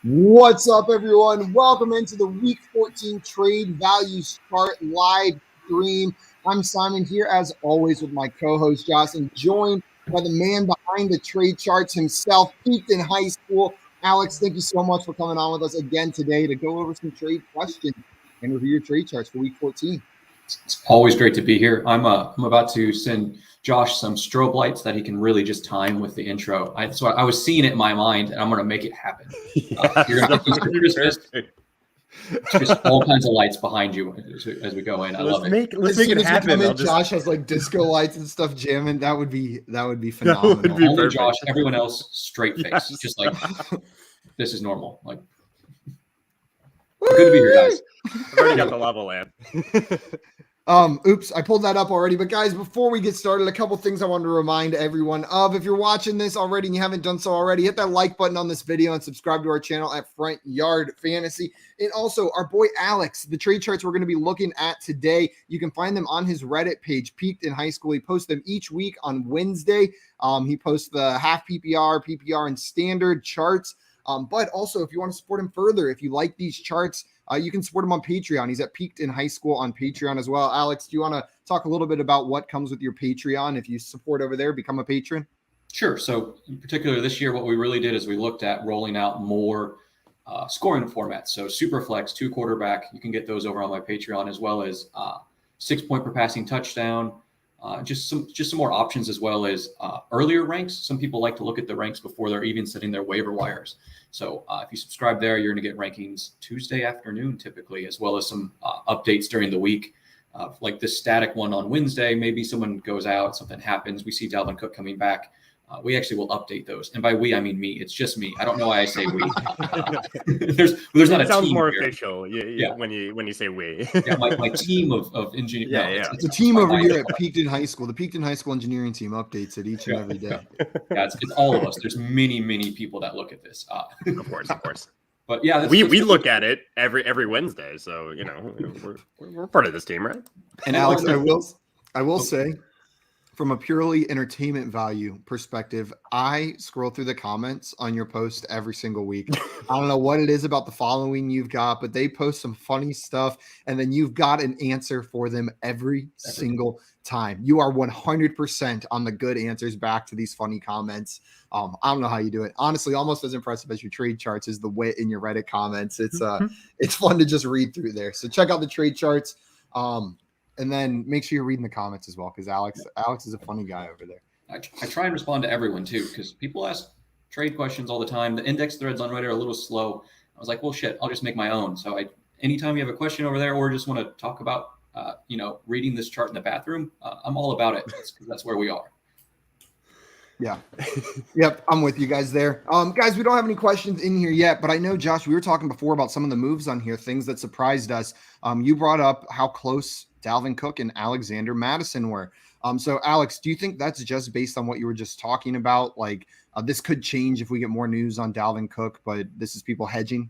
What's up, everyone? Welcome into the Week 14 Trade Value Chart live stream. I'm Simon here, as always, with my co-host Josh, and joined by the man behind the trade charts himself, Peaked in High School. Alex, thank you so much for coming on with us again today to go over some trade questions and review your trade charts for Week 14. It's always great to be here. I'm about to send Josh some strobe lights that he can really just time with the intro. So I was seeing it in my mind, and I'm going to make it happen. You're going to get these for Christmas. Just all kinds of lights behind you as we go in. I love it. Let's make it happen. Josh has like disco lights and stuff jamming. That would be phenomenal. That would be Only perfect. Josh, everyone else straight face, Yes. just like this is normal. Like good to be here, guys. I've already got the lava lamp. Oops, I pulled that up already. But guys, before we get started, a couple things I wanted to remind everyone of. If you're watching this already and you haven't done so already, hit that like button on this video and subscribe to our channel at Front Yard Fantasy. And also our boy Alex, the trade charts we're going to be looking at today, you can find them on his Reddit page, Peaked in High School. He posts them each week on Wednesday. He posts the half PPR, and standard charts. But also, if you want to support him further, if you like these charts, you can support him on Patreon. He's at Peaked in High School on Patreon as well. Alex, do you want to talk a little bit about what comes with your Patreon? If you support over there, become a patron. Sure. So in particular this year, what we really did is we looked at rolling out more scoring formats. So Superflex, 2 quarterback, you can get those over on my Patreon, as well as 6 point per passing touchdown. Just some more options, as well as earlier ranks. Some people like to look at the ranks before they're even setting their waiver wires. So if you subscribe there, you're going to get rankings Tuesday afternoon typically, as well as some updates during the week. Like this static one on Wednesday, maybe someone goes out, something happens. We see Dalvin Cook coming back. We actually will update those. And by we, I mean me. It's just me. I don't know why I say we. There's not a team. It sounds more here. official when you say we. Yeah, my team of engineers. Yeah. It's a team over here at Peaked in High School. The Peaked in High School engineering team updates it each and every day. Yeah, it's all of us. There's many people that look at this. Of course. But yeah, we look at it every Wednesday. So we're part of this team, right? And Alex, I will say, from a purely entertainment value perspective, I scroll through the comments on your post every single week. I don't know what it is about the following you've got, but they post some funny stuff, and then you've got an answer for them every single time. You are 100% on the good answers back to these funny comments. I don't know how you do it. Honestly, almost as impressive as your trade charts is the wit in your Reddit comments. It's fun to just read through there. So check out the trade charts. And then make sure you're reading the comments as well, because Alex is a funny guy over there. I try and respond to everyone too, because people ask trade questions all the time. The index threads on Reddit are a little slow. I was like, well, shit, I'll just make my own. So anytime you have a question over there, or just want to talk about, reading this chart in the bathroom, I'm all about it. That's where we are. Yeah. Yep. I'm with you guys there. Guys, we don't have any questions in here yet, but I know, Josh, we were talking before about some of the moves on here, things that surprised us. You brought up how close Dalvin Cook and Alexander Mattison were. So Alex, do you think that's just based on what you were just talking about? Like this could change if we get more news on Dalvin Cook, but this is people hedging?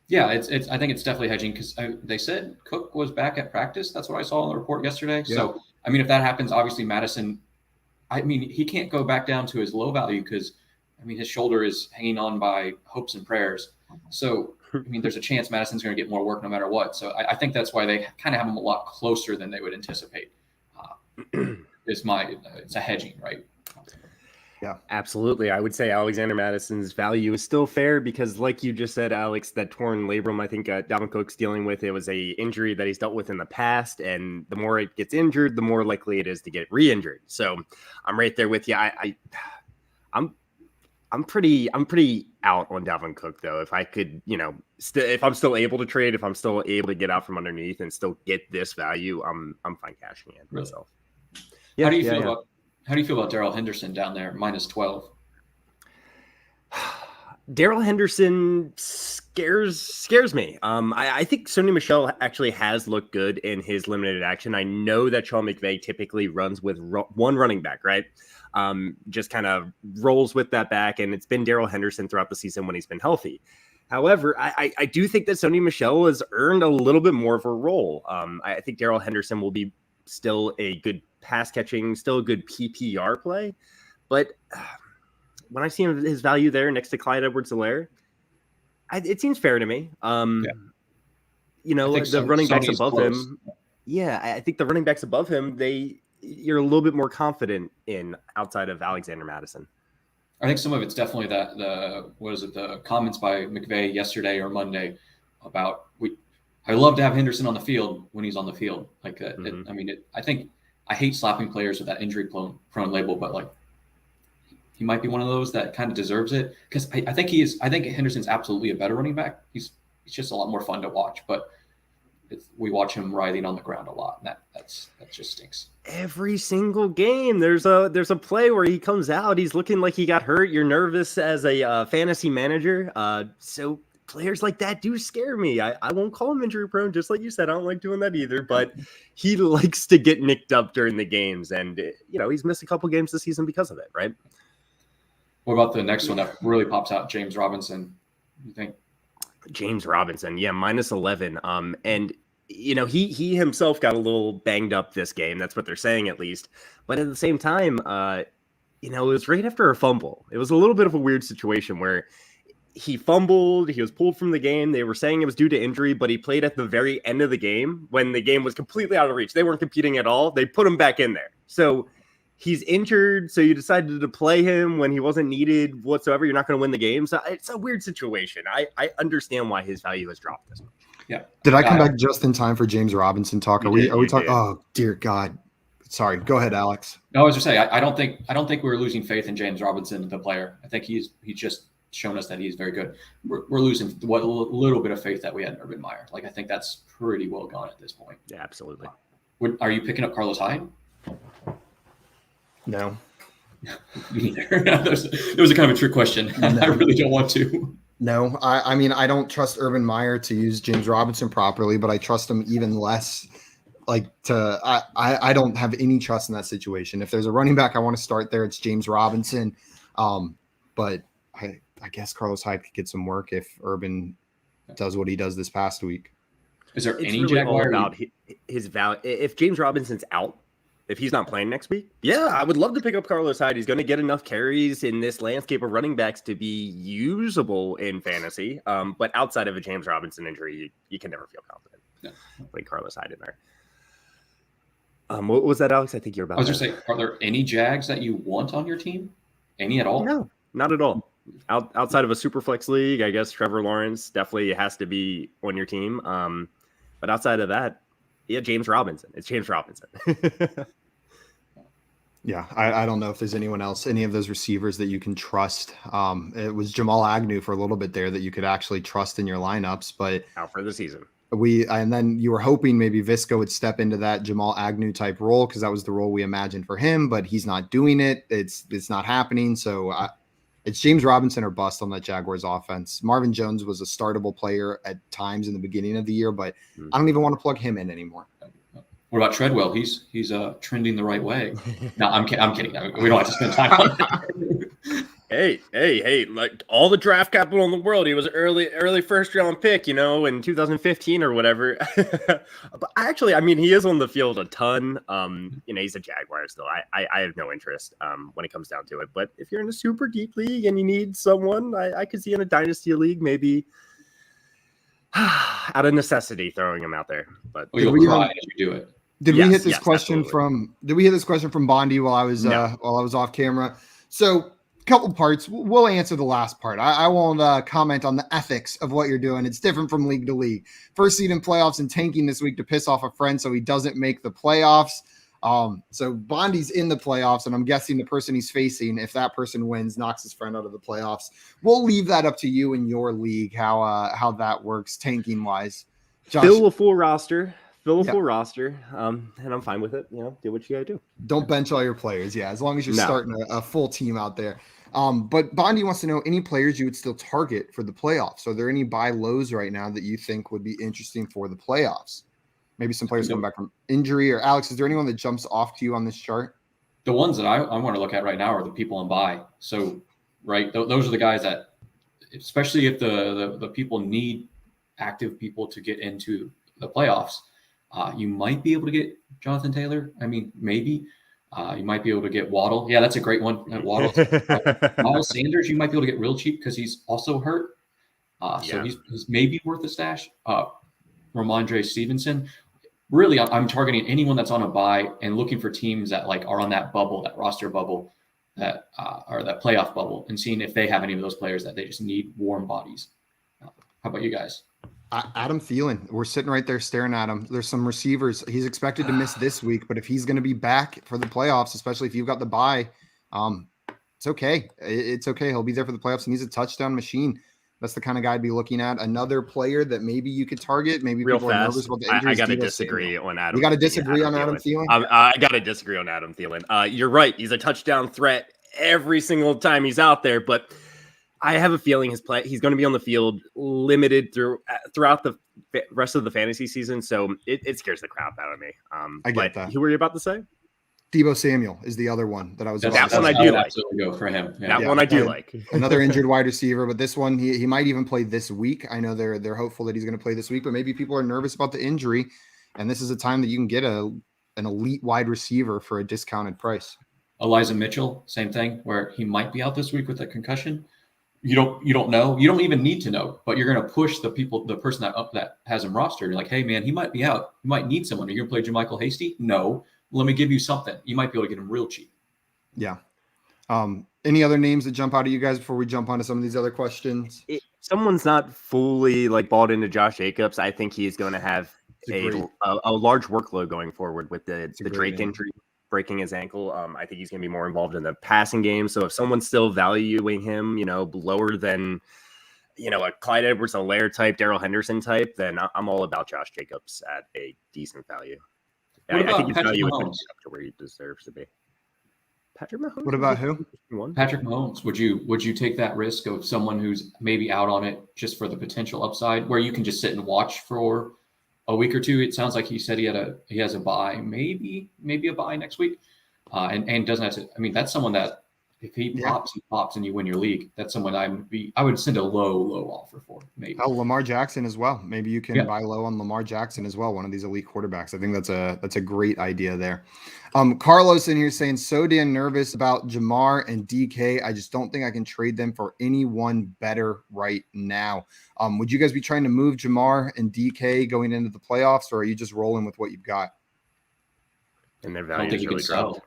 Yeah, I think it's definitely hedging, because they said Cook was back at practice. That's what I saw in the report yesterday. Yeah. So, if that happens, obviously Mattison, he can't go back down to his low value because, his shoulder is hanging on by hopes and prayers. So, there's a chance Madison's going to get more work no matter what. So I think that's why they kind of have him a lot closer than they would anticipate. It's a hedging, right? Yeah, absolutely. I would say Alexander Madison's value is still fair because, like you just said, Alex, that torn labrum, I think Dalvin Cook's dealing with, it was a injury that he's dealt with in the past, and the more it gets injured, the more likely it is to get re-injured. So I'm right there with you. I'm pretty out on Dalvin Cook though. If I could, if I'm still able to trade, if I'm still able to get out from underneath and still get this value, I'm fine cashing in myself. Yeah, How do you feel about Darrell Henderson down there, -12? Darrell Henderson scares me. I think Sony Michel actually has looked good in his limited action. I know that Sean McVay typically runs with one running back, right? Just kind of rolls with that back, and it's been Darrell Henderson throughout the season when he's been healthy. However, I do think that Sony Michel has earned a little bit more of a role. I think Darrell Henderson will be still a good pass catching, still a good PPR play. But when I see his value there next to Clyde Edwards-Helaire, It seems fair to me. You know, the running backs above him. Yeah, I think the running backs above him, you're a little bit more confident in outside of Alexander Mattison. I think some of it's definitely the comments by McVay yesterday or Monday about I love to have Henderson on the field when he's on the field. Like, I think I hate slapping players with that injury prone label, but like he might be one of those that kind of deserves it because I think Henderson's absolutely a better running back. He's just a lot more fun to watch, but we watch him writhing on the ground a lot. And that just stinks. Every single game, there's a play where he comes out, he's looking like he got hurt. You're nervous as a fantasy manager. So players like that do scare me. I won't call him injury prone, just like you said. I don't like doing that either, but he likes to get nicked up during the games, and he's missed a couple games this season because of it, right? What about the next one that really pops out, James Robinson? You think? James Robinson, yeah, -11. And he himself got a little banged up this game. That's what they're saying, at least. But at the same time, it was right after a fumble. It was a little bit of a weird situation where he fumbled. He was pulled from the game. They were saying it was due to injury, but he played at the very end of the game when the game was completely out of reach. They weren't competing at all. They put him back in there. So he's injured. So you decided to play him when he wasn't needed whatsoever. You're not going to win the game. So it's a weird situation. I understand why his value has dropped this much. Yeah. Did I come back just in time for James Robinson talk? Are we talking? Oh dear God. Sorry. Go ahead, Alex. No, I was just saying, I don't think we're losing faith in James Robinson, the player. I think he's just shown us that he's very good. We're losing what little bit of faith that we had in Urban Meyer. Like, I think that's pretty well gone at this point. Yeah, absolutely. Are you picking up Carlos Hyde? No. Me neither. That was a kind of a trick question. No. I really don't want to. No, I mean, I don't trust Urban Meyer to use James Robinson properly, but I trust him even less. I don't have any trust in that situation. If there's a running back I want to start there, it's James Robinson. But I guess Carlos Hyde could get some work if Urban does what he does this past week. Is there It's any really Jaguar? all about his value. If James Robinson's out, if he's not playing next week, yeah, I would love to pick up Carlos Hyde. He's going to get enough carries in this landscape of running backs to be usable in fantasy. But outside of a James Robinson injury, you can never feel confident. Yeah. Like Carlos Hyde in there. What was that, Alex? I think you're about. I was just saying, are there any Jags that you want on your team? Any at all? No, not at all. Outside of a super flex league, I guess Trevor Lawrence definitely has to be on your team. But outside of that, yeah, James Robinson. It's James Robinson. Yeah, I don't know if there's anyone else, any of those receivers that you can trust. It was Jamal Agnew for a little bit there that you could actually trust in your lineups, but out for the season. And then you were hoping maybe Visco would step into that Jamal Agnew type role because that was the role we imagined for him, but he's not doing it. It's not happening. So it's James Robinson or bust on that Jaguars offense. Marvin Jones was a startable player at times in the beginning of the year, but I don't even want to plug him in anymore. What about Treadwell? He's trending the right way. No, I'm kidding. We don't have to spend time on that. Hey, like all the draft capital in the world. He was early first round pick, in 2015 or whatever. But actually, I mean, he is on the field a ton. He's a Jaguar still. I have no interest when it comes down to it. But if you're in a super deep league and you need someone, I could see in a dynasty league, maybe out of necessity throwing him out there. But you'll cry as you do it. Did we hit this question from Bondi while I was off camera? So couple parts. We'll answer the last part. I won't comment on the ethics of what you're doing. It's different from league to league. First seed in playoffs and tanking this week to piss off a friend so he doesn't make the playoffs. So Bondi's in the playoffs, and I'm guessing the person he's facing, if that person wins, knocks his friend out of the playoffs. We'll leave that up to you in your league, how that works tanking wise. Josh, fill a full roster. Full roster, and I'm fine with it. Do what you got to do. Don't bench all your players. Yeah, as long as you're starting a full team out there. But Bondi wants to know any players you would still target for the playoffs. Are there any buy lows right now that you think would be interesting for the playoffs? Maybe some players coming back from injury. Or Alex, is there anyone that jumps off to you on this chart? The ones that I want to look at right now are the people on buy. So, right, those are the guys that, especially if the people need active people to get into the playoffs. You might be able to get Jonathan Taylor. I mean, maybe. You might be able to get Waddle. Yeah, that's a great one. Waddle. Miles Sanders, you might be able to get real cheap because he's also hurt. So he's maybe worth a stash. Ramondre Stevenson. Really, I'm targeting anyone that's on a bye and looking for teams that like are on that bubble, that roster bubble, that or that playoff bubble, and seeing if they have any of those players that they just need warm bodies. How about you guys? Adam Thielen, we're sitting right there staring at him. There's some receivers. He's expected to miss this week, but if he's going to be back for the playoffs, especially if you've got the bye, it's okay. It's okay. He'll be there for the playoffs, and he's a touchdown machine. That's the kind of guy I'd be looking at. Another player that maybe you could target. Maybe real people fast. are nervous about the injuries. I got to disagree on Adam. You got to disagree on Adam Thielen? I got to disagree on Adam Thielen. You're right. He's a touchdown threat every single time he's out there, but I have a feeling he's going to be on the field limited throughout the rest of the fantasy season, so it scares the crap out of me. I get that. Who were you about to say? Devos Samuel is the other one that I was. That one I do like. Absolutely go for him. Yeah. That one I do like. Another injured wide receiver, but this one he might even play this week. I know they're hopeful that he's going to play this week, but maybe people are nervous about the injury, and this is a time that you can get an elite wide receiver for a discounted price. Elijah Mitchell, same thing, where he might be out this week with a concussion. You don't know. You don't even need to know, but you're going to push the person that has him rostered. You're like, hey man, he might be out. You might need someone. Are you going to play JaMychal Hasty? No. Let me give you something. You might be able to get him real cheap. Yeah. Any other names that jump out at you guys before we jump onto some of these other questions? If someone's not fully like bought into Josh Jacobs, I think he's going to have a large workload going forward with the Drake injury, breaking his ankle. I think he's going to be more involved in the passing game. So if someone's still valuing him, lower than, a Clyde Edwards-Helaire type, Darrell Henderson type, then I'm all about Josh Jacobs at a decent value. I think his value is up to where he deserves to be. Patrick Mahomes. What about who? Patrick Mahomes. Would you take that risk of someone who's maybe out on it just for the potential upside, where you can just sit and watch for a week or two? It sounds like he said he has a bye, maybe a bye next week, and doesn't have to. I mean, that's someone that if he pops, and you win your league, that's someone I would send a low offer for. Maybe. Oh, Lamar Jackson as well. Maybe you can buy low on Lamar Jackson as well. One of these elite quarterbacks. I think that's a great idea there. Carlos in here saying, so damn nervous about Jamar and DK. I just don't think I can trade them for anyone better right now. Would you guys be trying to move Jamar and DK going into the playoffs, or are you just rolling with what you've got? And their value is really dropped.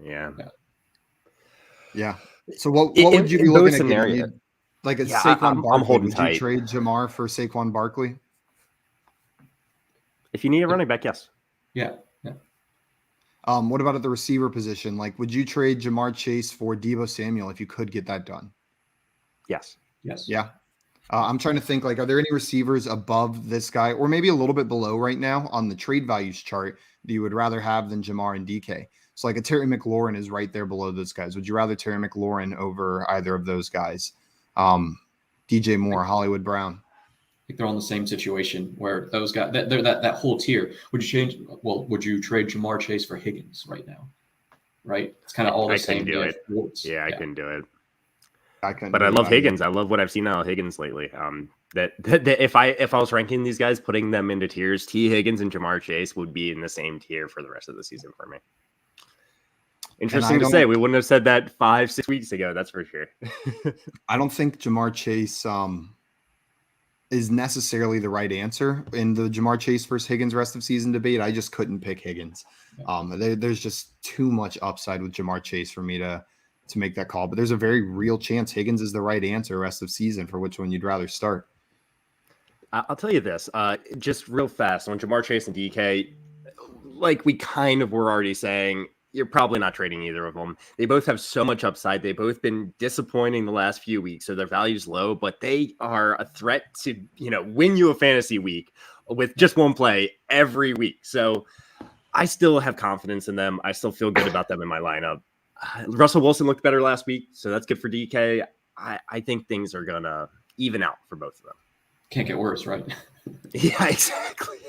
Yeah. Yeah. So what would you be looking at getting? Like a Saquon Barkley? I'm holding would tight. You trade Jamar for Saquon Barkley? If you need a running back, yes. Yeah. What about at the receiver position? Like, would you trade Jamar Chase for Devos Samuel if you could get that done? Yes. Yeah. I'm trying to think, like, are there any receivers above this guy or maybe a little bit below right now on the trade values chart that you would rather have than Jamar and DK? So like a Terry McLaurin is right there below those guys. Would you rather Terry McLaurin over either of those guys? DJ Moore, Hollywood Brown. I think they're on the same situation where those guys, they're that whole tier. Would you trade Jamar Chase for Higgins right now? Right? It's kind of all the same. I couldn't do it. But I love Higgins. I love what I've seen out of Higgins lately. That if I was ranking these guys, putting them into tiers, T. Higgins and Jamar Chase would be in the same tier for the rest of the season for me. Interesting to say. We wouldn't have said that 5-6 weeks ago. That's for sure. I don't think Jamar Chase is necessarily the right answer in the Jamar Chase versus Higgins rest of season debate. I just couldn't pick Higgins. There's just too much upside with Jamar Chase for me to make that call. But there's a very real chance Higgins is the right answer rest of season for which one you'd rather start. I'll tell you this, just real fast on Jamar Chase and DK, like we kind of were already saying, you're probably not trading either of them. They both have so much upside. They've both been disappointing the last few weeks, so their value's low, but they are a threat to, win you a fantasy week with just one play every week. So I still have confidence in them. I still feel good about them in my lineup. Russell Wilson looked better last week, so that's good for DK. I think things are going to even out for both of them. Can't get worse, right? Yeah,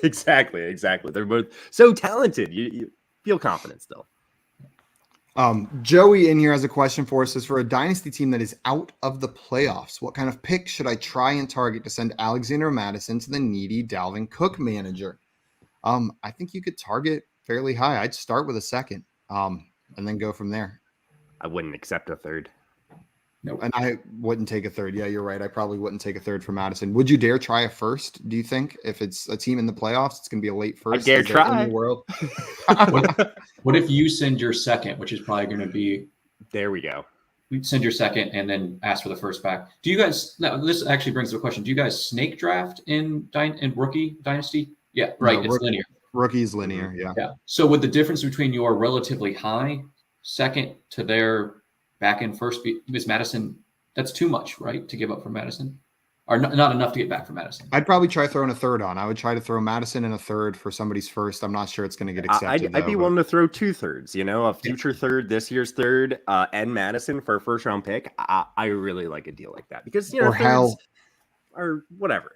exactly. They're both so talented. You feel confident still. Joey in here has a question for us. Says, for a dynasty team that is out of the playoffs, what kind of pick should I try and target to send Alexander Mattison to the needy Dalvin Cook manager? I think you could target fairly high. I'd start with a second, and then go from there. I wouldn't accept a third. Nope. And I wouldn't take a third. Yeah, you're right. I probably wouldn't take a third for Mattison. Would you dare try a first? Do you think if it's a team in the playoffs, it's going to be a late first? dare Is there try. in the world? What if you send your second, which is probably going to be There we go. you send your second and then ask for the first back. Do you guys? Now, this actually brings up a question. Do you guys snake draft in rookie dynasty? Yeah, right. No, It's linear. Rookie's linear. Yeah. Yeah. So would the difference between your relatively high second to their back end first be Miss Mattison? That's too much, right, to give up for Mattison, or not enough to get back for Mattison. I'd probably try throwing a third on. I would try to throw Mattison in a third for somebody's first. I'm not sure it's going to get accepted. I'd be willing to throw 2 thirds, a future third, this year's third, and Mattison for a first round pick. I really like a deal like that because, or hell, or whatever,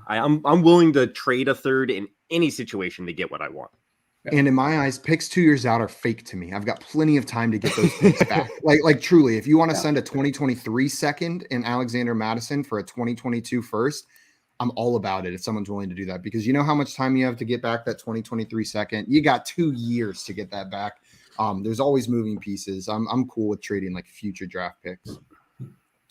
I'm willing to trade a third in any situation to get what I want. and in my eyes, picks 2 years out are fake to me. I've got plenty of time to get those picks back. Like truly, if you want to send a 2023 second in Alexander Mattison for a 2022 first, I'm all about it if someone's willing to do that, because you know how much time you have to get back that 2023 second. You got 2 years to get that back. There's always moving pieces. I'm cool with trading like future draft picks.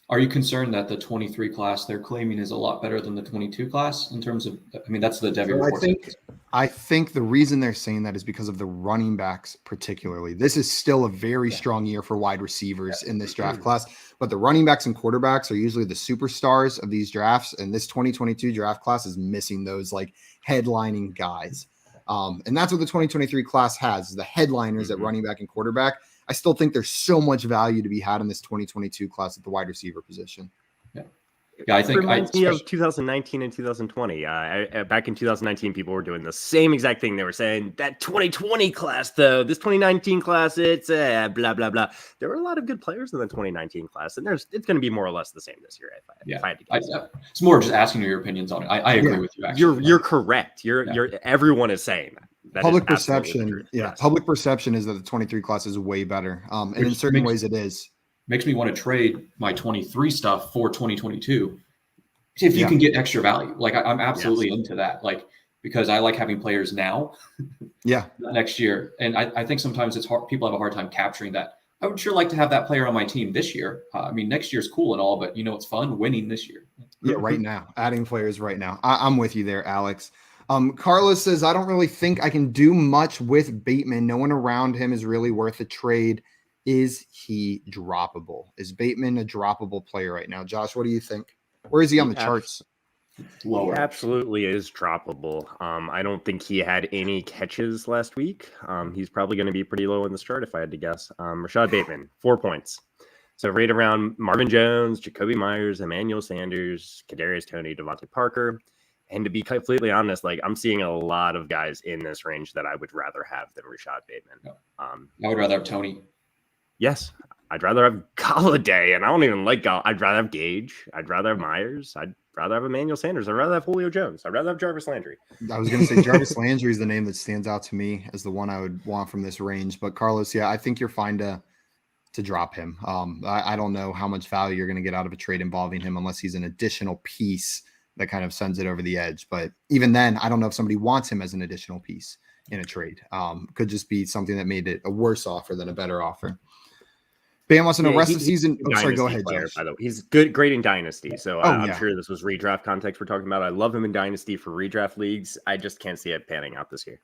Are you concerned that the 23 class they're claiming is a lot better than the 22 class in terms of? I mean, that's the Devy report. I think the reason they're saying that is because of the running backs, particularly. This is still a very strong year for wide receivers in this draft class, but the running backs and quarterbacks are usually the superstars of these drafts, and this 2022 draft class is missing those like headlining guys. And that's what the 2023 class has, is the headliners at running back and quarterback. I still think there's so much value to be had in this 2022 class at the wide receiver position. Yeah, I think it reminds me of 2019 and 2020. Back in 2019, people were doing the same exact thing. They were saying that 2020 class, though, this 2019 class, it's blah, blah, blah. There were a lot of good players in the 2019 class, and it's going to be more or less the same this year. If I had to guess. It's more just asking your opinions on it. I agree with you. Actually, you're correct. Everyone is saying that. Public perception, public perception is that the 23 class is way better, and in certain ways it is. Makes me want to trade my 23 stuff for 2022 if you can get extra value. Like I'm absolutely into that, like, because I like having players now next year. And I think sometimes it's hard. People have a hard time capturing that. I would sure like to have that player on my team this year. I mean, next year's cool and all, but it's fun winning this year. Yeah, right now, adding players right now. I'm with you there, Alex. Carlos says, I don't really think I can do much with Bateman. No one around him is really worth a trade. Is he droppable? Is Bateman a droppable player right now? Josh, what do you think? Where is he on the charts? Lower. He absolutely is droppable. I don't think he had any catches last week. He's probably going to be pretty low in this chart if I had to guess. Rashad Bateman, 4 points. So right around Marvin Jones, Jacoby Myers, Emmanuel Sanders, Kadarius Toney, Devontae Parker. And to be completely honest, like I'm seeing a lot of guys in this range that I would rather have than Rashad Bateman. I would rather have Toney. Yes, I'd rather have Galladay, and I don't even like I'd rather have Gage. I'd rather have Myers. I'd rather have Emmanuel Sanders. I'd rather have Julio Jones. I'd rather have Jarvis Landry. I was going to say Jarvis Landry is the name that stands out to me as the one I would want from this range. But Carlos, I think you're fine to drop him. I don't know how much value you're going to get out of a trade involving him unless he's an additional piece that kind of sends it over the edge. But even then, I don't know if somebody wants him as an additional piece in a trade. Could just be something that made it a worse offer than a better offer. Bam wants to know rest of the season. Sorry, go ahead, player, by the way. He's great in Dynasty. So I'm sure this was redraft context we're talking about. I love him in Dynasty for redraft leagues. I just can't see it panning out this year.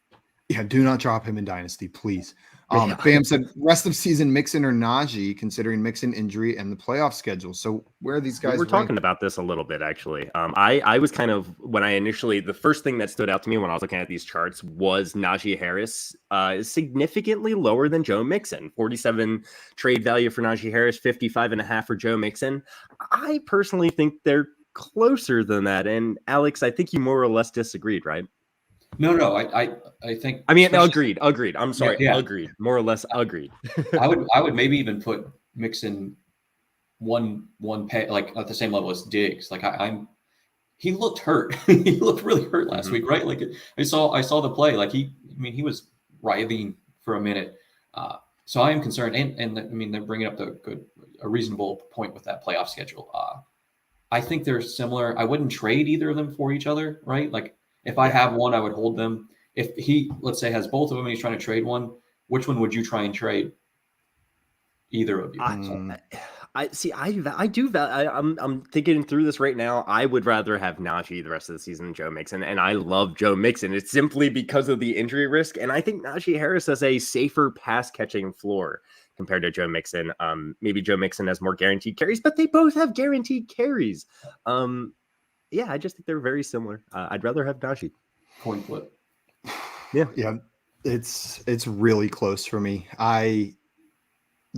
Yeah, do not drop him in Dynasty, please. Bam said rest of season Mixon or Najee, considering Mixon injury and the playoff schedule. So where are these guys? We're talking about this a little bit, actually. I was kind of, when I initially, the first thing that stood out to me when I was looking at these charts was Najee Harris is significantly lower than Joe Mixon. 47 trade value for Najee Harris, 55.5 for Joe Mixon. I personally think they're closer than that. And Alex, I think you more or less disagreed, right? No, I think. I mean, agreed. I'm sorry, agreed. More or less agreed. I would maybe even put Mixon one pay like at the same level as Diggs. Like he looked hurt. He looked really hurt last week, right? Like I saw the play. Like he was writhing for a minute. So I am concerned, and I mean they're bringing up a reasonable point with that playoff schedule. I think they're similar. I wouldn't trade either of them for each other, right? Like. If I have one, I would hold them. If he, let's say, has both of them and he's trying to trade one, which one would you try and trade? Either of you. I'm thinking through this right now. I would rather have Najee the rest of the season than Joe Mixon, and I love Joe Mixon. It's simply because of the injury risk, and I think Najee Harris has a safer pass catching floor compared to Joe Mixon. Maybe Joe Mixon has more guaranteed carries, but they both have guaranteed carries. Yeah, I just think they're very similar. I'd rather have Najee. Coin flip. Yeah, it's really close for me.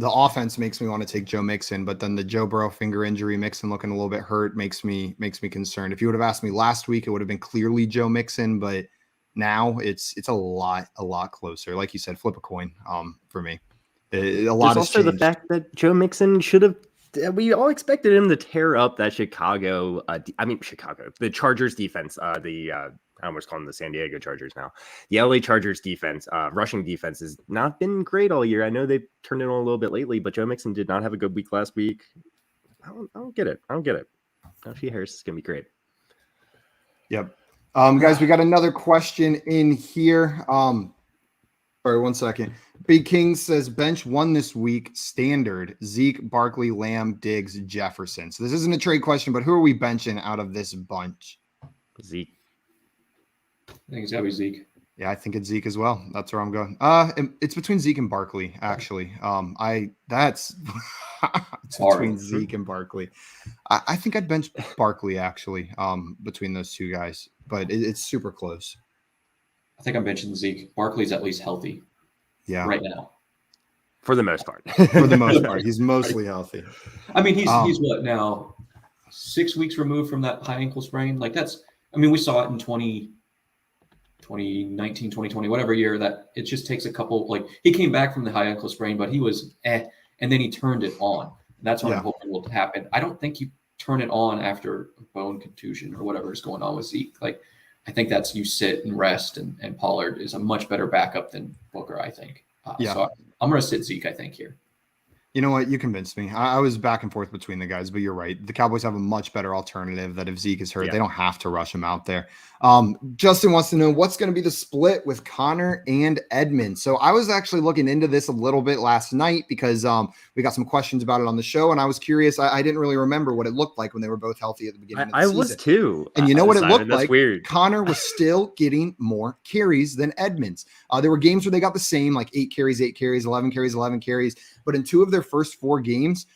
The offense makes me want to take Joe Mixon, but then the Joe Burrow finger injury, Mixon looking a little bit hurt, makes me concerned. If you would have asked me last week, it would have been clearly Joe Mixon, but now it's a lot closer. Like you said, flip a coin. For me, a lot. There's also the fact that Joe Mixon should have. We all expected him to tear up that the Chargers defense. I almost call them the San Diego Chargers now. The LA Chargers defense, rushing defense has not been great all year. I know they've turned it on a little bit lately, but Joe Mixon did not have a good week last week. I don't get it. Najee Harris is going to be great. Yep. Guys, we got another question in here. Sorry, 1 second. Big King says bench one this week. Standard Zeke, Barkley, Lamb, Diggs, Jefferson. So this isn't a trade question, but who are we benching out of this bunch? Zeke. I think it's got to be Zeke. Yeah, I think it's Zeke as well. That's where I'm going. It's between Zeke and Barkley, actually. It's between Zeke and Barkley. I think I'd bench Barkley actually. Between those two guys, but it's super close. I think I'm benching Zeke. Barkley's at least healthy. Yeah, right now. For the most part. He's mostly healthy. I mean, he's what now? 6 weeks removed from that high ankle sprain. Like we saw it in 2019, 2020, whatever year, that it just takes a couple, like he came back from the high ankle sprain, but he was and then he turned it on. And that's what I'm hoping will happen. I don't think you turn it on after a bone contusion or whatever is going on with Zeke. Like, I think that's you sit and rest, and Pollard is a much better backup than Booker, I think. So I'm going to sit Zeke, I think, here. You know what? You convinced me. I was back and forth between the guys, but you're right. The Cowboys have a much better alternative that if Zeke is hurt, they don't have to rush him out there. Justin wants to know what's going to be the split with Connor and Edmonds. So I was actually looking into this a little bit last night because we got some questions about it on the show, and I was curious. I didn't really remember what it looked like when they were both healthy at the beginning of the season. I was too. And you know what it looked like? Weird. Connor was still getting more carries than Edmonds. There were games where they got the same, like 8 carries, 11 carries. But in 2 of their first 4 games,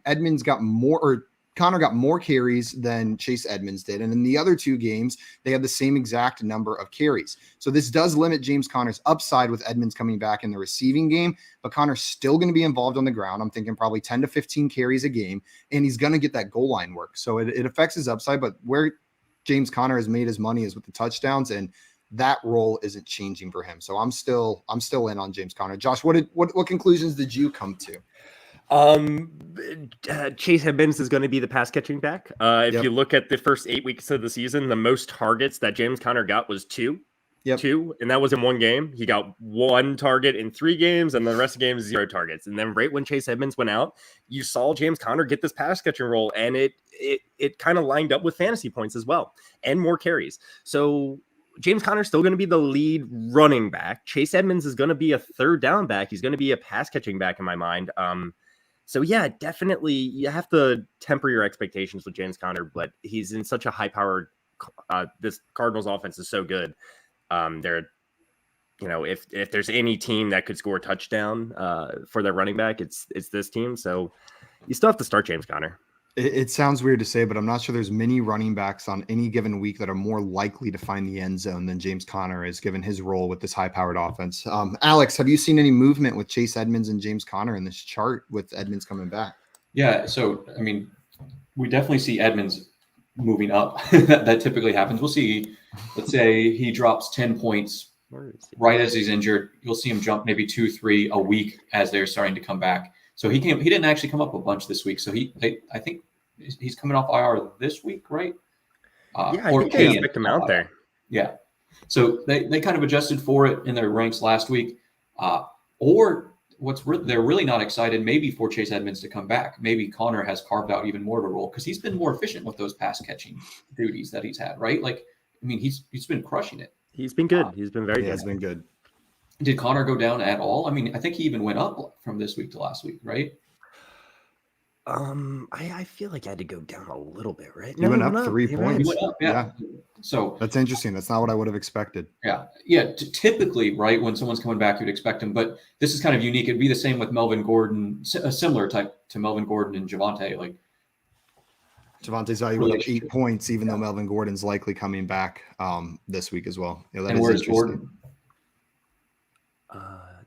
Edmonds got more, or Connor got more carries than Chase Edmonds did. And in the other 2 games, they had the same exact number of carries. So this does limit James Conner's upside with Edmonds coming back in the receiving game, but Connor's still going to be involved on the ground. I'm thinking probably 10 to 15 carries a game, and he's going to get that goal line work. So it affects his upside, but where James Conner has made his money is with the touchdowns, and that role isn't changing for him. So I'm still in on James Conner. Josh, what conclusions did you come to? Chase Edmonds is going to be the pass catching back. If you look at the first 8 weeks of the season, the most targets that James Conner got was 2. Yep. 2, and that was in 1 game. He got 1 target in 3 games, and the rest of the games 0 targets. And then right when Chase Edmonds went out, you saw James Conner get this pass catching role, and it kind of lined up with fantasy points as well and more carries. So James Conner is still going to be the lead running back. Chase Edmonds is going to be a third down back. He's going to be a pass catching back in my mind. So yeah, definitely you have to temper your expectations with James Conner, but he's in such a high powered. This Cardinals offense is so good. If there's any team that could score a touchdown for their running back, it's this team. So you still have to start James Conner. It sounds weird to say, but I'm not sure there's many running backs on any given week that are more likely to find the end zone than James Conner is, given his role with this high-powered offense. Alex, have you seen any movement with Chase Edmonds and James Conner in this chart with Edmonds coming back? Yeah, so, I mean, we definitely see Edmonds moving up. that typically happens. We'll see, let's say he drops 10 points right as he's injured. You'll see him jump maybe 2-3 a week as they're starting to come back. So he didn't actually come up a bunch this week. So I think he's coming off IR this week, right? I think they expect him out there. Yeah. So they kind of adjusted for it in their ranks last week. Or they're really not excited maybe for Chase Edmonds to come back. Maybe Connor has carved out even more of a role because he's been more efficient with those pass catching duties that he's had, right? Like, I mean, he's been crushing it. He's been good. He's been very good. He's been good. Did Connor go down at all? I mean, I think he even went up from this week to last week, right? I feel like I had to go down a little bit, right? You went up no, 3 you're right. points. He went up, yeah. So that's interesting. That's not what I would have expected. Yeah. Typically, right, when someone's coming back, you'd expect him. But this is kind of unique. It'd be the same with Melvin Gordon, a similar type to Melvin Gordon and Javonte. Like Javonte's value went up 8 points, even though Melvin Gordon's likely coming back this week as well. Yeah, that and is where's interesting. Gordon?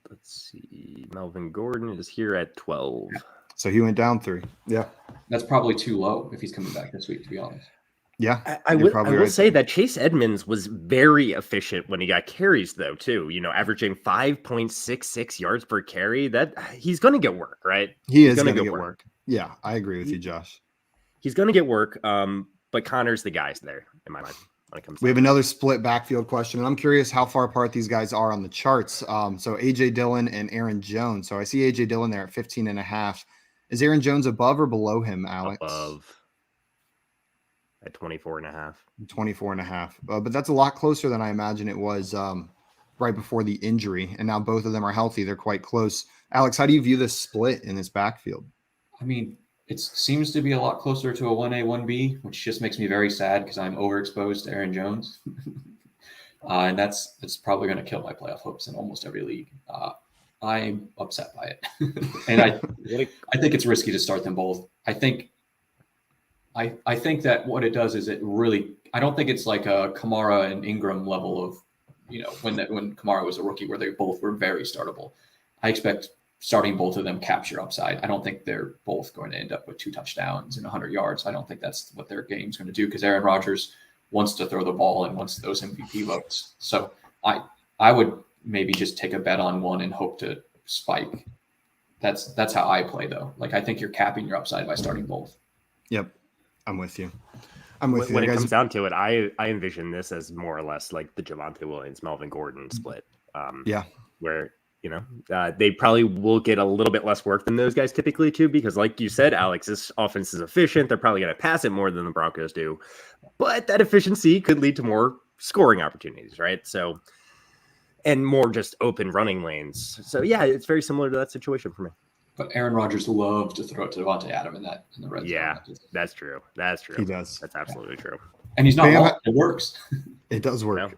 Let's see. Melvin Gordon is here at 12. So he went down 3. Yeah. That's probably too low if he's coming back this week, to be honest. Yeah. I will say that Chase Edmonds was very efficient when he got carries, though, too. Averaging 5.66 yards per carry. That he's going to get work, right? He is going to get work. Yeah, I agree with you, Josh. He's going to get work, but Connor's the guys there, in my mind. We have another split backfield question, and I'm curious how far apart these guys are on the charts. So A.J. Dillon and Aaron Jones. So I see A.J. Dillon there at 15.5. Is Aaron Jones above or below him, Alex? Above. At 24.5. 24.5. But that's a lot closer than I imagine it was right before the injury. And now both of them are healthy. They're quite close. Alex, how do you view this split in this backfield? I mean, it seems to be a lot closer to a 1A, 1B, which just makes me very sad because I'm overexposed to Aaron Jones. And that's probably going to kill my playoff hopes in almost every league. I'm upset by it. And I think it's risky to start them both. I think that what it does is it really – I don't think it's like a Kamara and Ingram level of, when Kamara was a rookie where they both were very startable. I expect starting both of them capture upside. I don't think they're both going to end up with 2 touchdowns and 100 yards. I don't think that's what their game's going to do because Aaron Rodgers wants to throw the ball and wants those MVP votes. So I would maybe just take a bet on one and hope to spike. That's how I play, though. Like, I think you're capping your upside by starting both. Yep. I'm with you. When it comes down to it, I envision this as more or less like the Javonte Williams, Melvin Gordon split. Where, they probably will get a little bit less work than those guys typically too, because like you said, Alex, this offense is efficient. They're probably going to pass it more than the Broncos do, but that efficiency could lead to more scoring opportunities, right? So, and more just open running lanes. So yeah, it's very similar to that situation for me. But Aaron Rodgers loves to throw it to Devontae Adams in the red zone. Yeah, that's true. He does. That's absolutely true. And he's not wrong. It works. It does work. No.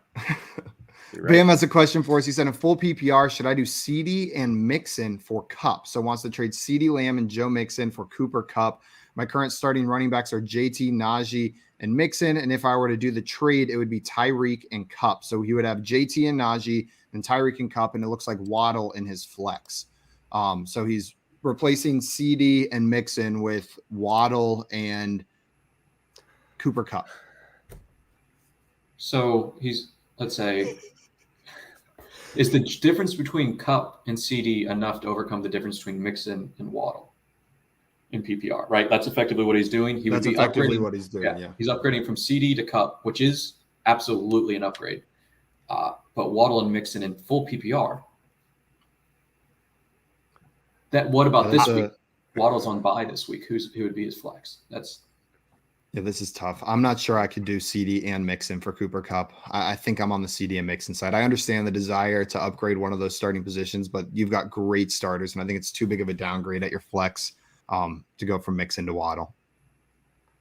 Right. Bam has a question for us. He said, in full PPR, should I do CD and Mixon for Cup? So wants to trade CD Lamb and Joe Mixon for Cooper Kupp. My current starting running backs are JT, Najee, and Mixon. And if I were to do the trade, it would be Tyreek and Kupp. So he would have JT and Najee and Tyreek and Kupp, and it looks like Waddle in his flex. So he's replacing CD and Mixon with Waddle and Cooper Kupp. So let's say, is the difference between Kupp and CD enough to overcome the difference between Mixon and Waddle in PPR, right? That's effectively what he's doing. That's effectively what he's doing, yeah. He's upgrading from CD to Kupp, which is absolutely an upgrade. But Waddle and Mixon in full PPR. What about this week? Waddle's on bye this week. Who would be his flex? This is tough. I'm not sure I could do CD and Mixon for Cooper Kupp. I think I'm on the CD and Mixon side. I understand the desire to upgrade one of those starting positions, but you've got great starters, and I think it's too big of a downgrade at your flex to go from Mixon to Waddle.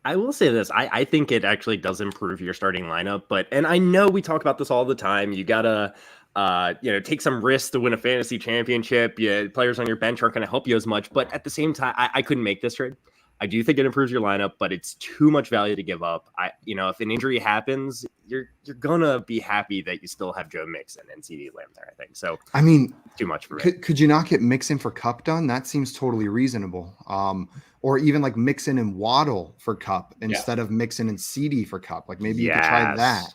I will say this. I think it actually does improve your starting lineup, and I know we talk about this all the time. You gotta take some risks to win a fantasy championship. Players on your bench aren't going to help you as much, but at the same time, I couldn't make this trade. I do think it improves your lineup, but it's too much value to give up. If an injury happens, you're gonna be happy that you still have Joe Mixon and CD Lamb there. I think so. I mean, too much for me. Could you not get Mixon for Kupp done? That seems totally reasonable. Or even like Mixon and Waddle for Kupp instead of Mixon and CD for Kupp. Like maybe you could try that.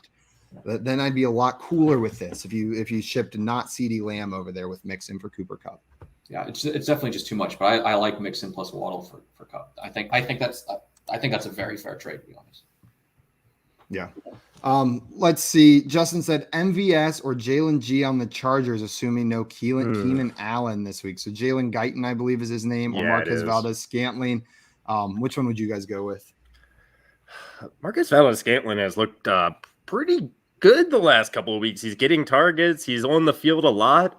Then I'd be a lot cooler with this if you shipped not CD Lamb over there with Mixon for Cooper Kupp. Yeah, it's definitely just too much, but I like Mixon plus Waddle for Kupp. I think that's a very fair trade, to be honest. Yeah. Let's see. Justin said MVS or Jalen G on the Chargers, assuming no Keenan Allen this week. So Jalen Guyton, I believe, is his name, or Marquez Valdez-Scantling. Which one would you guys go with? Marquez Valdez-Scantling has looked pretty good the last couple of weeks. He's getting targets. He's on the field a lot.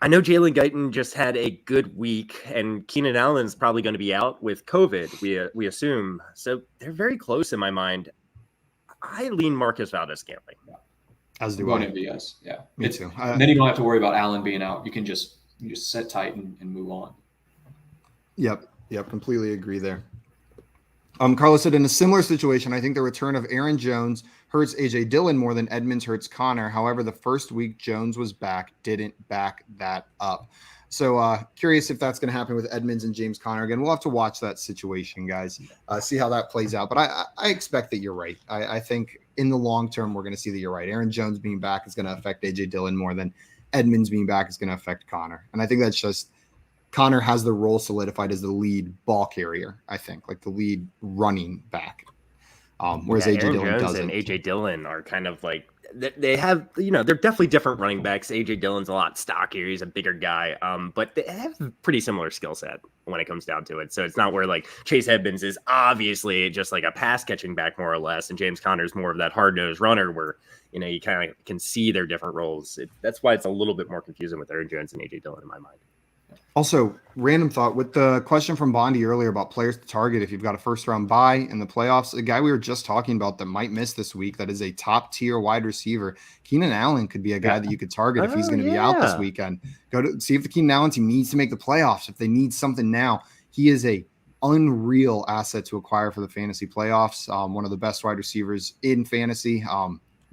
I know Jalen Guyton just had a good week, and Keenan Allen's probably going to be out with COVID, we assume. So they're very close in my mind. I lean Marcus Valdez-Scantling. As do Going I. MVS, yeah. Me too. Then you don't have to worry about Allen being out. You can just set tight and move on. Yep, completely agree there. Carlos said in a similar situation, I think the return of Aaron Jones hurts AJ Dillon more than Edmonds hurts Connor. However, the first week Jones was back, didn't back that up. So curious if that's going to happen with Edmonds and James Conner again. We'll have to watch that situation, guys, see how that plays out. But I expect that you're right. I think in the long term, we're going to see that you're right. Aaron Jones being back is going to affect AJ Dillon more than Edmonds being back is going to affect Connor. And I think that's just Connor has the role solidified as the lead ball carrier, I think, like the lead running back. Whereas AJ Aaron Dillon Jones doesn't. And AJ Dillon are kind of like, they have, they're definitely different running backs. AJ Dillon's a lot stockier. He's a bigger guy. But they have a pretty similar skill set when it comes down to it. So it's not where like Chase Edmonds is obviously just like a pass catching back more or less. And James Conner's more of that hard nosed runner where, you kind of can see their different roles. That's why it's a little bit more confusing with Aaron Jones and AJ Dillon in my mind. Also, random thought with the question from Bondi earlier about players to target if you've got a first round bye in the playoffs, a guy we were just talking about that might miss this week that is a top tier wide receiver. Keenan Allen could be a guy that you could target if he's going to be out this weekend. Go to see if the Keenan Allen team needs to make the playoffs. If they need something now, he is a unreal asset to acquire for the fantasy playoffs. One of the best wide receivers in fantasy.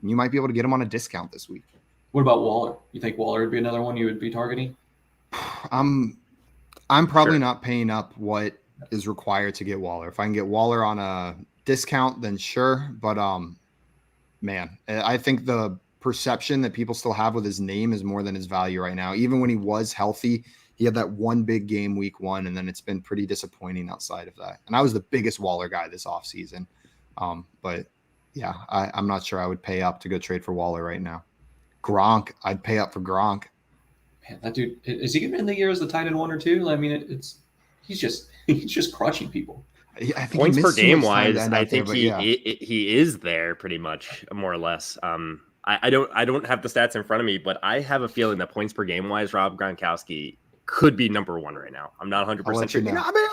You might be able to get him on a discount this week. What about Waller? You think Waller would be another one you would be targeting? I'm probably not paying up what is required to get Waller. If I can get Waller on a discount, then sure. But man, I think the perception that people still have with his name is more than his value right now. Even when he was healthy, he had that one big game week 1, and then it's been pretty disappointing outside of that. And I was the biggest Waller guy this offseason. But yeah, I'm not sure I would pay up to go trade for Waller right now. Gronk, I'd pay up for Gronk. Man, that dude, is he going to end the year as the tight end 1 or 2? I mean, he's just crushing people. I think points per game wise, I think he is there pretty much more or less. I don't have the stats in front of me, but I have a feeling that points per game wise, Rob Gronkowski could be number 1 right now. I'm not 100% sure.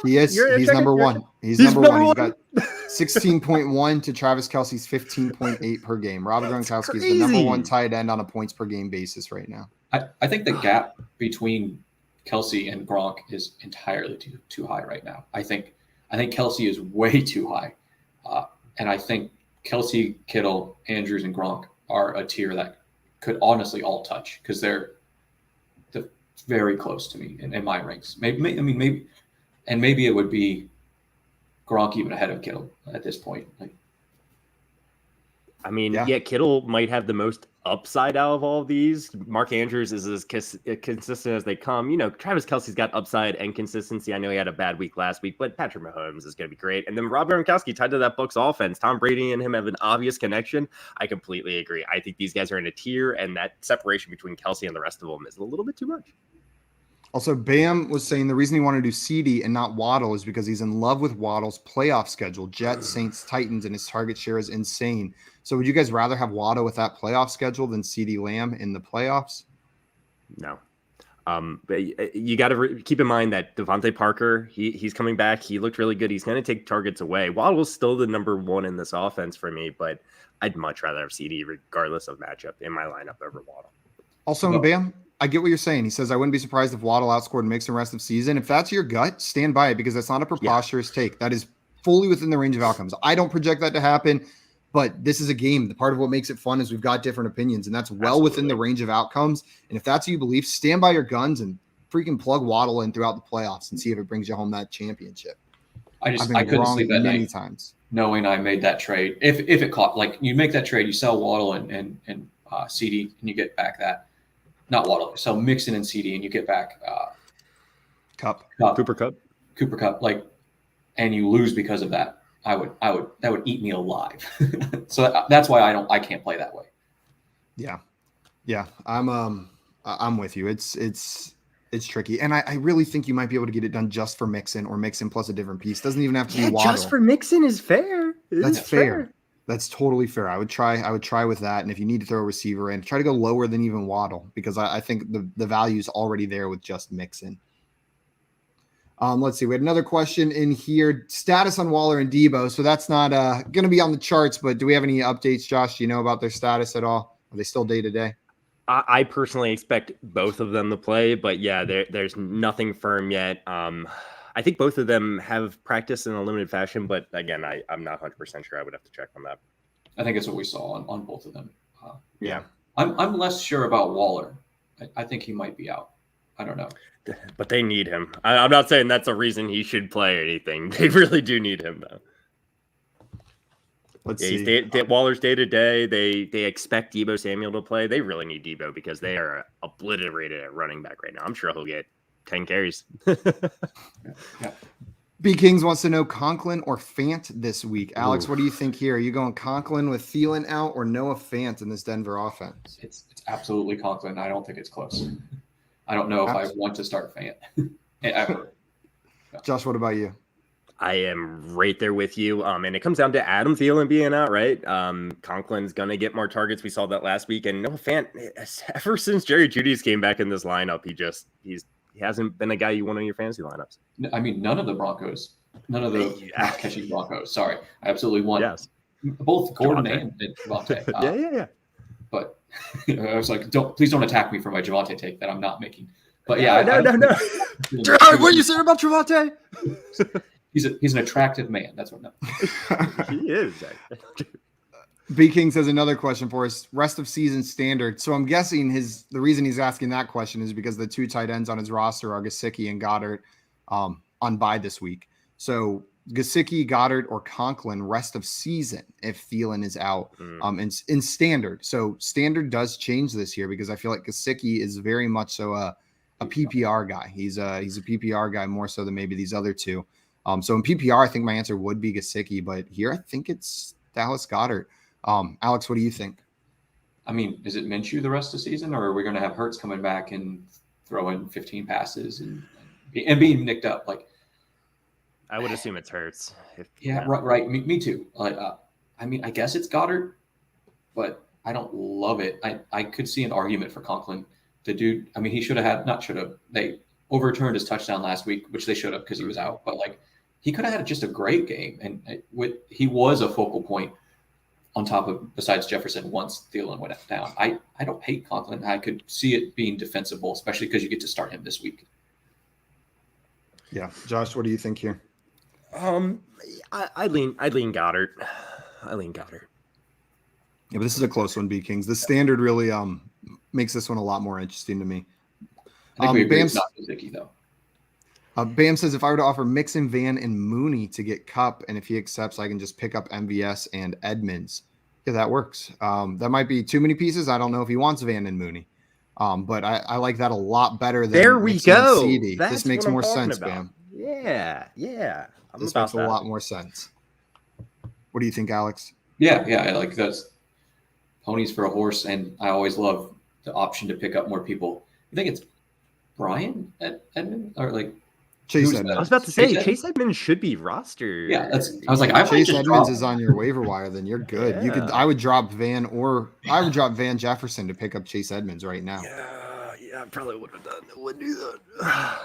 He is. He's number 1. He's number 1. He's got 16.1 to Travis Kelce's 15.8 per game. Rob Gronkowski is the number 1 tight end on a points per game basis right now. I think the gap between Kelce and Gronk is entirely too high right now. I think Kelce is way too high. And I think Kelce, Kittle, Andrews, and Gronk are a tier that could honestly all touch because they're very close to me in my ranks. Maybe it would be Gronk even ahead of Kittle at this point. Kittle might have the most upside out of all of these. Mark Andrews is as consistent as they come. Travis Kelce's got upside and consistency. I know he had a bad week last week, but Patrick Mahomes is going to be great. And then Rob Gronkowski tied to that Bucs offense. Tom Brady and him have an obvious connection. I completely agree. I think these guys are in a tier, and that separation between Kelce and the rest of them is a little bit too much. Also, Bam was saying the reason he wanted to do CD and not Waddle is because he's in love with Waddle's playoff schedule. Jets, Saints, Titans, and his target share is insane. So would you guys rather have Waddle with that playoff schedule than CD Lamb in the playoffs? No. But you got to keep in mind that Devontae Parker, he's coming back. He looked really good. He's going to take targets away. Waddle's still the number 1 in this offense for me, but I'd much rather have CD regardless of matchup in my lineup over Waddle. Also, Bam, I get what you're saying. He says, I wouldn't be surprised if Waddle outscored Mixon rest of season. If that's your gut, stand by it because that's not a preposterous take. That is fully within the range of outcomes. I don't project that to happen, but this is a game. The part of what makes it fun is we've got different opinions, and that's well within the range of outcomes. And if that's what you believe, stand by your guns and freaking plug Waddle in throughout the playoffs and see if it brings you home that championship. I couldn't sleep that many night times knowing I made that trade. If it caught, like you make that trade, you sell Waddle and CD, and you get back that. Not Waddle, so Mixon and CD, and you get back Cooper Kupp, and you lose because of that. That would eat me alive. So that's why I can't play that way. Yeah, I'm with you. It's tricky, and I really think you might be able to get it done just for Mixon or Mixon plus a different piece. Doesn't even have to be Waddle. Just for Mixon is fair. That's fair. That's totally fair. I would try with that. And if you need to throw a receiver in, try to go lower than even Waddle, because I think the value is already there with just Mixon. Let's see. We had another question in here. Status on Waller and Debo. So that's not going to be on the charts, but do we have any updates, Josh? Do you know about their status at all? Are they still day to day? I personally expect both of them to play, but yeah, there's nothing firm yet. I think both of them have practiced in a limited fashion, but again, I'm not 100% sure. I would have to check on that. I think it's what we saw on both of them. Yeah. I'm less sure about Waller. I think he might be out. I don't know. But they need him. I'm not saying that's a reason he should play or anything. They really do need him, though. Let's see. Waller's day to day. They expect Devos Samuel to play. They really need Debo because they are obliterated at running back right now. I'm sure he'll get 10 carries. Yeah. B Kings wants to know Conklin or Fant this week. Alex, what do you think here? Are you going Conklin with Thielen out or Noah Fant in this Denver offense? It's absolutely Conklin. I don't think it's close. I don't know if I want to start Fant ever. Josh, what about you? I am right there with you. And it comes down to Adam Thielen being out, right? Conklin's going to get more targets. We saw that last week. And Noah Fant, ever since Jerry Jeudy's came back in this lineup, he hasn't been a guy you want in your fantasy lineups. I mean, none of the catching Broncos. Sorry. I absolutely want both Gordon and Javonte. Yeah. But I was like, please don't attack me for my Javonte take that I'm not making. But yeah, no. Gerard, what are you saying about Javonte? He's an attractive man. That's what. No. He is. B Kings has another question for us. Rest of season standard. So I'm guessing the reason he's asking that question is because the two tight ends on his roster are Gesicki and Goddard on bye this week. So Gesicki, Goddard, or Conklin rest of season if Thielen is out in standard. So standard does change this year because I feel like Gesicki is very much so a PPR guy. He's a PPR guy more so than maybe these other two. So in PPR, I think my answer would be Gesicki, but here I think it's Dallas Goedert. Alex, what do you think? I mean, is it Minshew the rest of the season, or are we going to have Hurts coming back and throwing 15 passes and being nicked up? Like, I would assume it's Hurts. Right. Me too. I mean, I guess it's Goddard, but I don't love it. I could see an argument for Conklin. The dude, I mean, they overturned his touchdown last week, which they should have because he was out. But like, he could have had just a great game, and he was a focal point on top of besides Jefferson once Thielen went down. I don't hate Conklin. I could see it being defensible, especially because you get to start him this week. Yeah, Josh, what do you think here? I lean Goddard. Yeah, but this is a close one, B Kings. The standard really makes this one a lot more interesting to me. I think we agree it's not Gesicki though. Bam says, if I were to offer Mixon, Van, and Mooney to get Kupp, and if he accepts, I can just pick up MVS and Edmonds. Yeah, that works. That might be too many pieces. I don't know if he wants Van and Mooney. But I like that a lot better than there we Mixon go. And CD. That's this makes more sense, Bam. Yeah. This makes a lot more sense. What do you think, Alex? Yeah, I like those ponies for a horse, and I always love the option to pick up more people. You think it's Brian Edmund or like Chase Edmonds? I was about to say Chase Edmonds should be rostered. Yeah, I was like, I Chase Edmonds is on your waiver wire. Then you're good. Yeah. I would drop Van Jefferson to pick up Chase Edmonds right now. Yeah, I probably would have done. I wouldn't do that.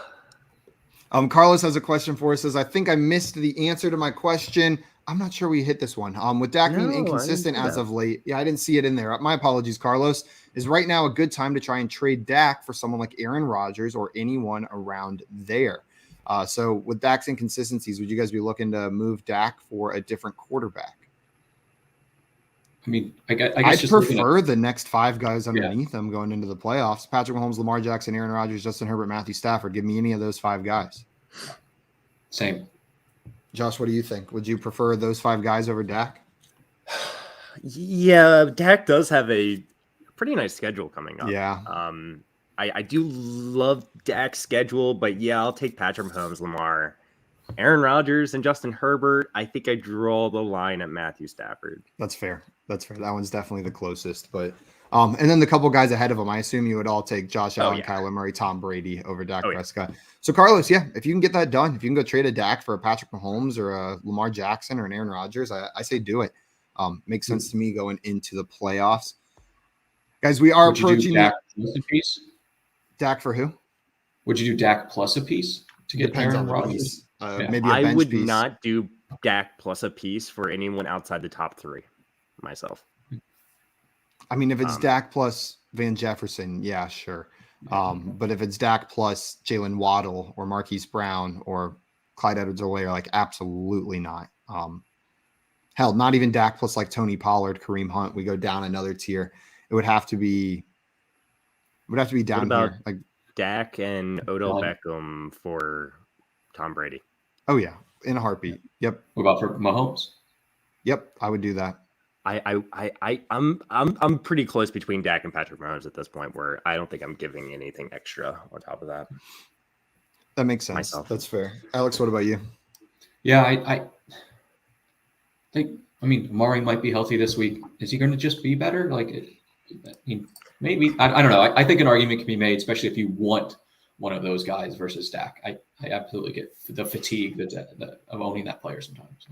Carlos has a question for us. Says, I think I missed the answer to my question. I'm not sure we hit this one. With Dak being inconsistent as of late. Yeah, I didn't see it in there. My apologies, Carlos. Is right now a good time to try and trade Dak for someone like Aaron Rodgers or anyone around there? So with Dak's inconsistencies, would you guys be looking to move Dak for a different quarterback? I mean, I guess I'd prefer the next five guys underneath them going into the playoffs. Patrick Mahomes, Lamar Jackson, Aaron Rodgers, Justin Herbert, Matthew Stafford. Give me any of those five guys. Same. Josh, what do you think? Would you prefer those five guys over Dak? Yeah, Dak does have a pretty nice schedule coming up. Yeah. I do love Dak's schedule, but yeah, I'll take Patrick Mahomes, Lamar, Aaron Rodgers, and Justin Herbert. I think I draw the line at Matthew Stafford. That's fair. That one's definitely the closest. But and then the couple guys ahead of him, I assume you would all take Josh Allen, Kyler Murray, Tom Brady over Dak Prescott. So Carlos, if you can get that done, if you can go trade a Dak for a Patrick Mahomes or a Lamar Jackson or an Aaron Rodgers, I say do it. Makes sense to me going into the playoffs. Guys, we are approaching Dak plus a piece. Dak for who? Would you do Dak plus a piece to get Depends Aaron on the Rodgers? piece. Yeah. Maybe a I bench would piece. not do Dak plus a piece for anyone outside the top 3 myself. I mean, if it's Dak plus Van Jefferson, yeah, sure. But if it's Dak plus Jalen Waddle or Marquise Brown or Clyde Edwards-Helaire, like absolutely not. Hell, not even Dak plus like Tony Pollard, Kareem Hunt. We go down another tier. It would have to be down about here. Like Dak and Odell Well, Beckham for Tom Brady. oh yeah, in a heartbeat. Yep. What about for Mahomes? Yep, I would do that. I'm pretty close between Dak and Patrick Mahomes at this point, where I don't think I'm giving anything extra on top of that. That makes sense. Myself. That's fair. Alex, what about you? Yeah, I think. I mean, Amari might be healthy this week. Is he going to just be better? Like, I mean, maybe. I don't know. I think an argument can be made, especially if you want one of those guys versus Dak. I absolutely get the fatigue of owning that player sometimes.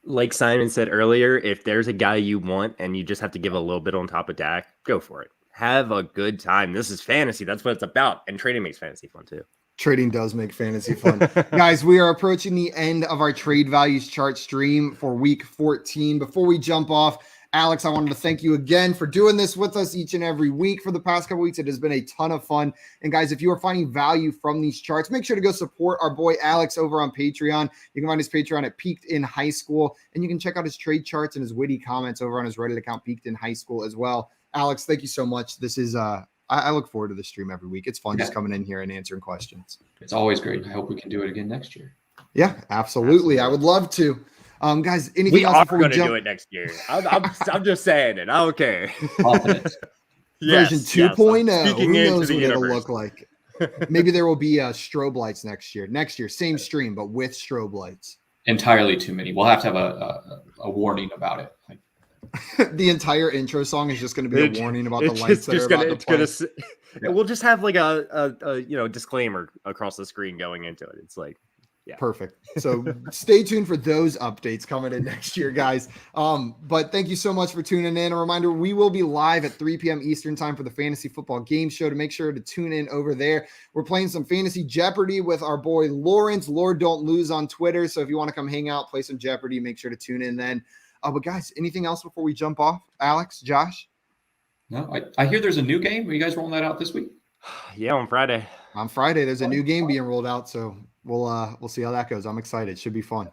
Like Simon said earlier, if there's a guy you want and you just have to give a little bit on top of Dak, go for it. Have a good time. This is fantasy. That's what it's about. And trading makes fantasy fun too. Trading does make fantasy fun. Guys, we are approaching the end of our trade values chart stream for week 14. Before we jump off, Alex, I wanted to thank you again for doing this with us each and every week for the past couple weeks. It has been a ton of fun. And guys, if you are finding value from these charts, make sure to go support our boy Alex over on Patreon. You can find his Patreon at PeakedInHighSkool, and you can check out his trade charts and his witty comments over on his Reddit account, PeakedInHighSchool as well. Alex, thank you so much. This is I look forward to the stream every week. It's fun just coming in here and answering questions. It's always great. I hope we can do it again next year. Yeah, absolutely. I would love to. Guys, anything We else are before going we to jump? do it next year. I'm just saying it. I don't care. Confidence. Version 2.0. Speaking Who into knows the what it'll universe. look like? Maybe there will be strobe lights next year. Next year, same stream, but with strobe lights. Entirely too many. We'll have to have a warning about it. Like, The entire intro song is just going to be a warning about the lights that are about to play. We'll just have like a disclaimer across the screen going into it. It's like, yeah. Perfect. So stay tuned for those updates coming in next year, guys. But thank you so much for tuning in. A reminder, we will be live at 3 p.m. Eastern time for the Fantasy Football Game Show. To make sure to tune in over there. We're playing some Fantasy Jeopardy with our boy Lawrence. Lord Don't Lose on Twitter. So if you want to come hang out, play some Jeopardy, make sure to tune in then. But guys, anything else before we jump off? Alex, Josh? no, I hear there's a new game. Are you guys rolling that out this week? Yeah, on Friday. On Friday, there's a new game being rolled out, so we'll see how that goes. I'm excited. Should be fun.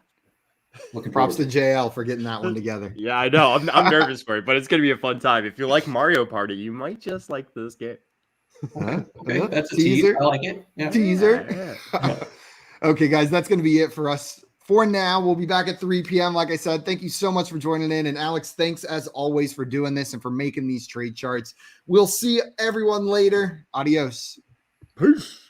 Looking Props to forward JL for getting that one together. Yeah, I know. I'm nervous for it, but it's gonna be a fun time. If you like Mario Party, you might just like this game. Okay, that's a teaser. tease. I like it. Yeah. Teaser. Yeah. Okay, guys, that's going to be it for us for now. We'll be back at 3 p.m. Like I said, thank you so much for joining in. And Alex, thanks as always for doing this and for making these trade charts. We'll see everyone later. Adios. Peace.